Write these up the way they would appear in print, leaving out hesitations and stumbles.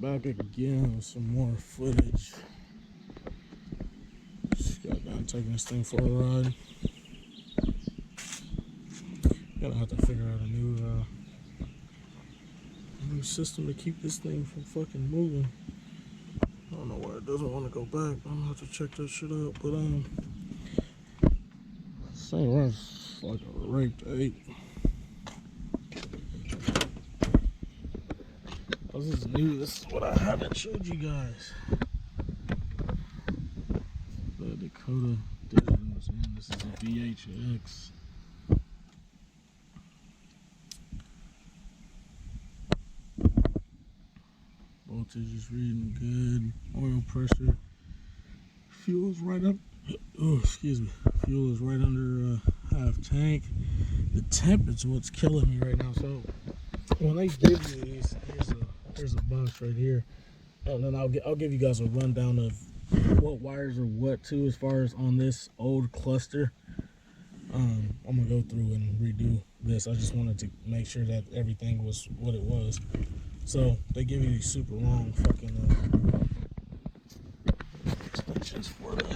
Back again with some more footage. Just got done taking this thing for a ride. Gonna have to figure out a new system to keep this thing from fucking moving. I don't know why it doesn't want to go back. I'm gonna have to check that shit out. But this thing runs like a raped ape. This is new. This is what I haven't showed you guys. The Dakota Digital, man. This is a VHX. Voltage is reading good. Oil pressure. Fuel is right up. Oh, excuse me. Fuel is right under half tank. The temp is what's killing me right now. So when they give you these, here's a box right here, and then I'll give you guys a rundown of what wires are what too, as far as on this old cluster. I'm gonna go through and redo this. I just wanted to make sure that everything was what it was. So they give you these super long fucking extensions for the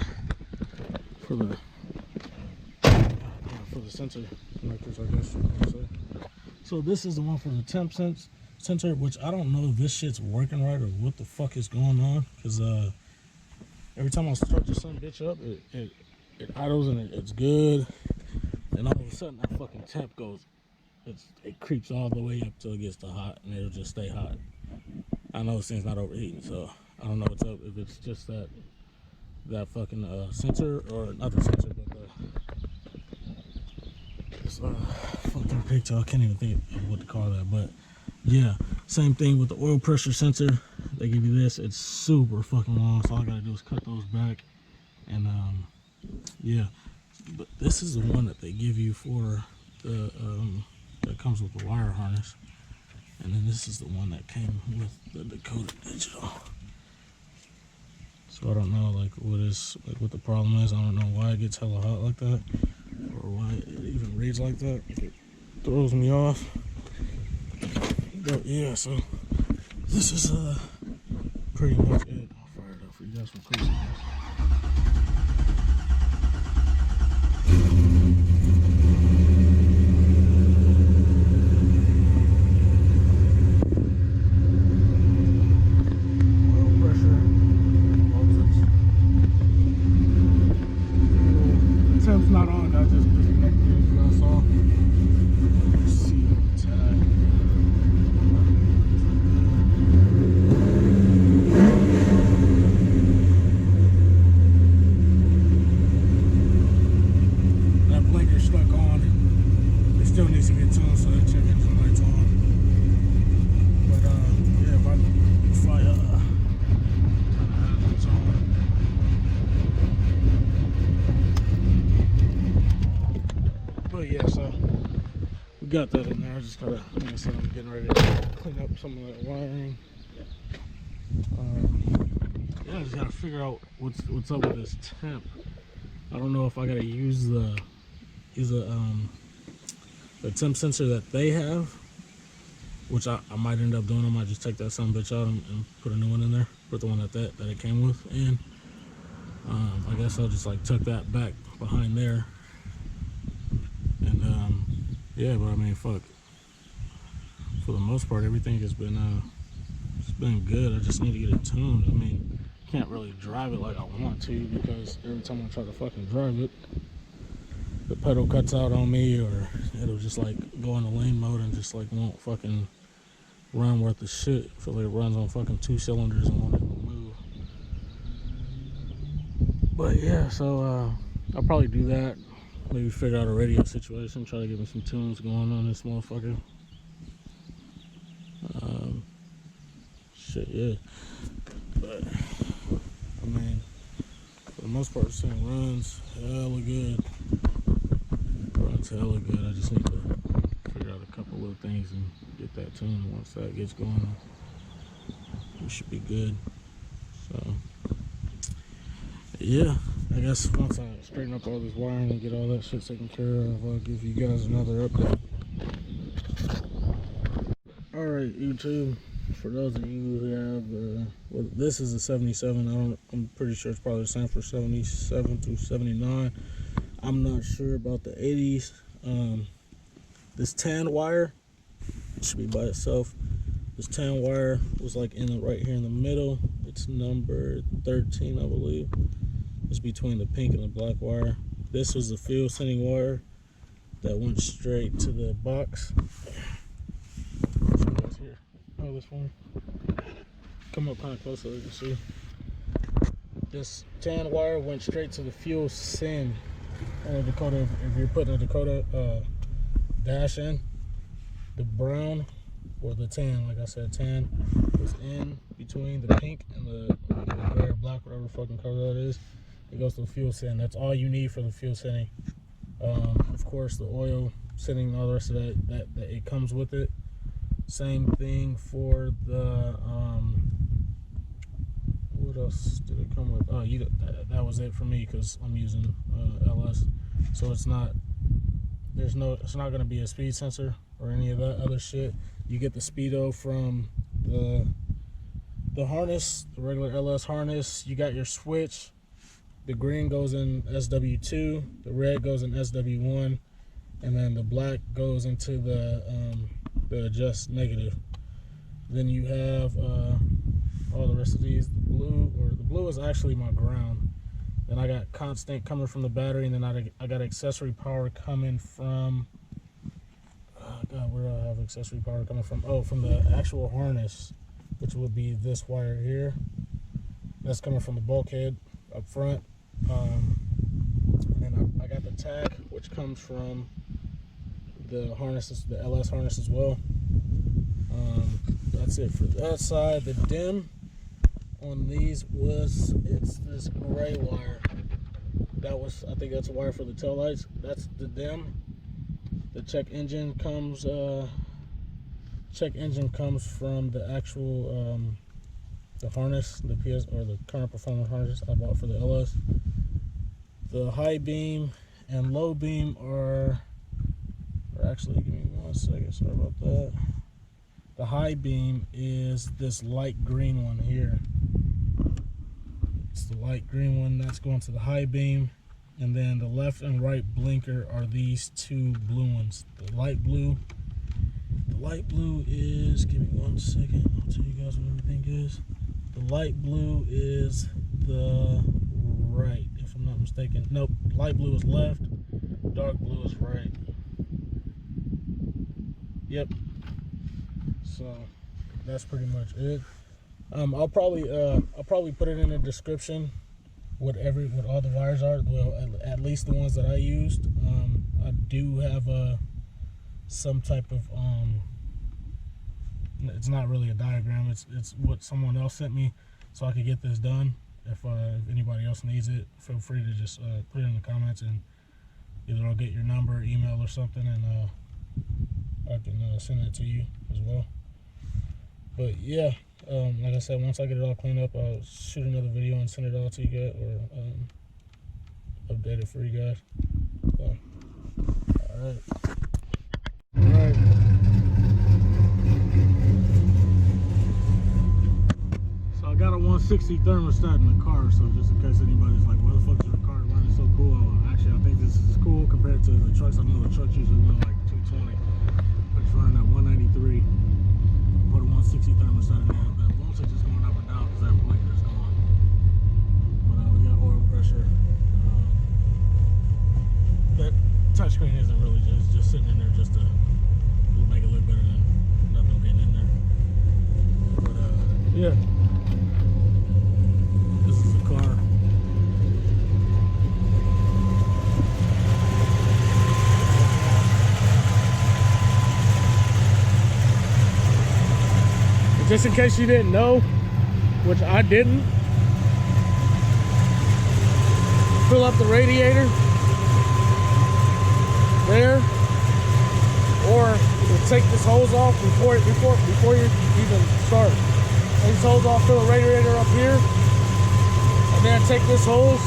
sensor connectors, I guess you could say. So this is the one for the temp sensor, which I don't know if this shit's working right or what the fuck is going on, because every time I start this son bitch up, it idles and it's good, and all of a sudden that fucking temp goes, it creeps all the way up till it gets to hot, and it'll just stay hot. I know this thing's not overheating, so I don't know what's up, if it's just that fucking sensor, or not the sensor, but this fucking pigtail. I can't even think of what to call that, but yeah, same thing with the oil pressure sensor. They give you this. It's super fucking long, so all I gotta do is cut those back, and yeah. But this is the one that they give you for the that comes with the wire harness, and then this is the one that came with the Dakota Digital. So I don't know like what the problem is. I don't know why it gets hella hot like that, or why it even reads like that. It throws me off. But yeah, so this is pretty much it. I'll fire it up for you guys from close. Oil pressure, voltage. The temp's not on. I just disconnected it, as you guys saw. See the tag. Still needs to get tuned, so that check engine light's on. But yeah, if I turn the hazards on. But yeah, so we got that in there. I just gotta, like I said, I'm getting ready to clean up some of that wiring. Yeah, I just gotta figure out what's up with this temp. I don't know if I gotta use the temp sensor that they have, which I might end up doing. I might just take that son bitch out and put a new one in there, put the one that it came with in. I guess I'll just like tuck that back behind there, and yeah. But I mean, fuck, for the most part everything has been it's been good. I just need to get it tuned. I mean, can't really drive it like I want to, because every time I try to fucking drive it, the pedal cuts out on me, or it'll just like go into lane mode and just like won't fucking run worth the shit. I feel like it runs on fucking 2 cylinders and won't even move. But yeah, so I'll probably do that. Maybe figure out a radio situation, try to get me some tunes going on this motherfucker. Shit, yeah. But I mean, for the most part, this thing runs hella good. Runs hella good. I just need to figure out a couple little things and get that tuned. Once that gets going, we should be good. So yeah, I guess once I straighten up all this wiring and get all that shit taken care of, I'll give you guys another update. Alright, YouTube, For those of you who have, well, this is a 77. I'm pretty sure it's probably the same for 77 through 79. I'm not sure about the 80s. This tan wire should be by itself. This tan wire was like right here in the middle. It's number 13, I believe. It's between the pink and the black wire. This was the fuel sending wire that went straight to the box. Here, hold this for me. Come up kind of close so you can see. This tan wire went straight to the fuel send on a Dakota. If you're putting a Dakota dash in, the brown or the tan, like I said, tan was in between the pink and the gray or black, whatever fucking color that is. It goes to the fuel send. That's all you need for the fuel sending. Of course, the oil sending and all the rest of that it comes with it. Same thing for the what else did it come with? Oh, that was it for me because I'm using LS, so it's not going to be a speed sensor or any of that other shit. You get the speedo from the harness, the regular LS harness. You got your switch. The green goes in SW2, the red goes in SW1, and then the black goes into the adjust negative. Then you have all the rest of these. The blue is actually my ground. Then I got constant coming from the battery, and then I got accessory power coming from. Oh God, where do I have accessory power coming from? Oh, from the actual harness, which would be this wire here. That's coming from the bulkhead up front. And then I got the tag, which comes from the harnesses, the LS harness as well. That's it for that side. The dim on these it's this gray wire. I think that's a wire for the tail lights. That's the dim. The check engine comes from the actual the harness, the PS or the current performance harness I bought for the LS. The high beam and low beam are actually, give me 1 second, sorry about that. The high beam is this light green one here. It's the light green one that's going to the high beam, and then the left and right blinker are these two blue ones. The light blue is, give me 1 second, I'll tell you guys what everything is. The light blue is the right, if I'm not mistaken. Nope, light blue is left, dark blue is right. Yep. So that's pretty much it. I'll probably put it in the description what all the wires are. Well, at least the ones that I used. I do have some type of it's not really a diagram. It's what someone else sent me, so I could get this done. If anybody else needs it, feel free to just put it in the comments, and either I'll get your number, email, or something, and I can send it to you as well. But yeah, like I said, once I get it all cleaned up, I'll shoot another video and send it all to you guys, or update it for you guys. So, alright. So I got a 160 thermostat in the car, so just in case anybody's like, why the fuck is your car running so cool? Actually, I think this is cool compared to the trucks. I know the trucks usually run like 220, but it's running at 193. Put a 160 thermostat in there. The voltage is going up and down because that blinker is going. But we got oil pressure. That touchscreen isn't really just sitting in there just to make it look better than nothing being in there. But yeah, this is the car. Just in case you didn't know, which I didn't, fill up the radiator there, or take this hose off before you even start. Take this hose off, fill the radiator up here, and then take this hose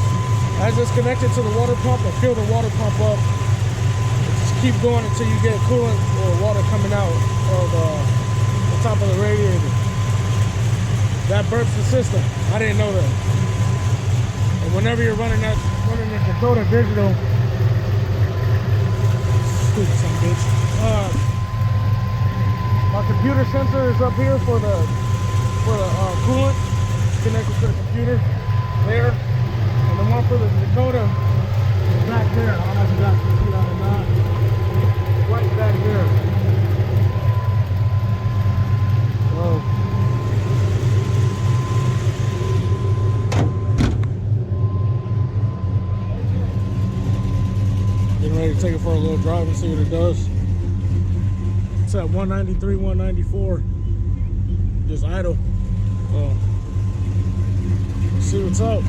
as it's connected to the water pump and fill the water pump up. And just keep going until you get coolant or water coming out of the top of the radiator. that burps the system. I didn't know that. And whenever you're running the Dakota Digital, stupid son of a bitch. My computer sensor is up here for the coolant. It's connected to the computer there, and the one for the Dakota is back there. I don't know if you guys can see that or not. Right back there. So, getting ready to take it for a little drive and see what it does. It's at 193, 194. Just idle. Let's see what's up.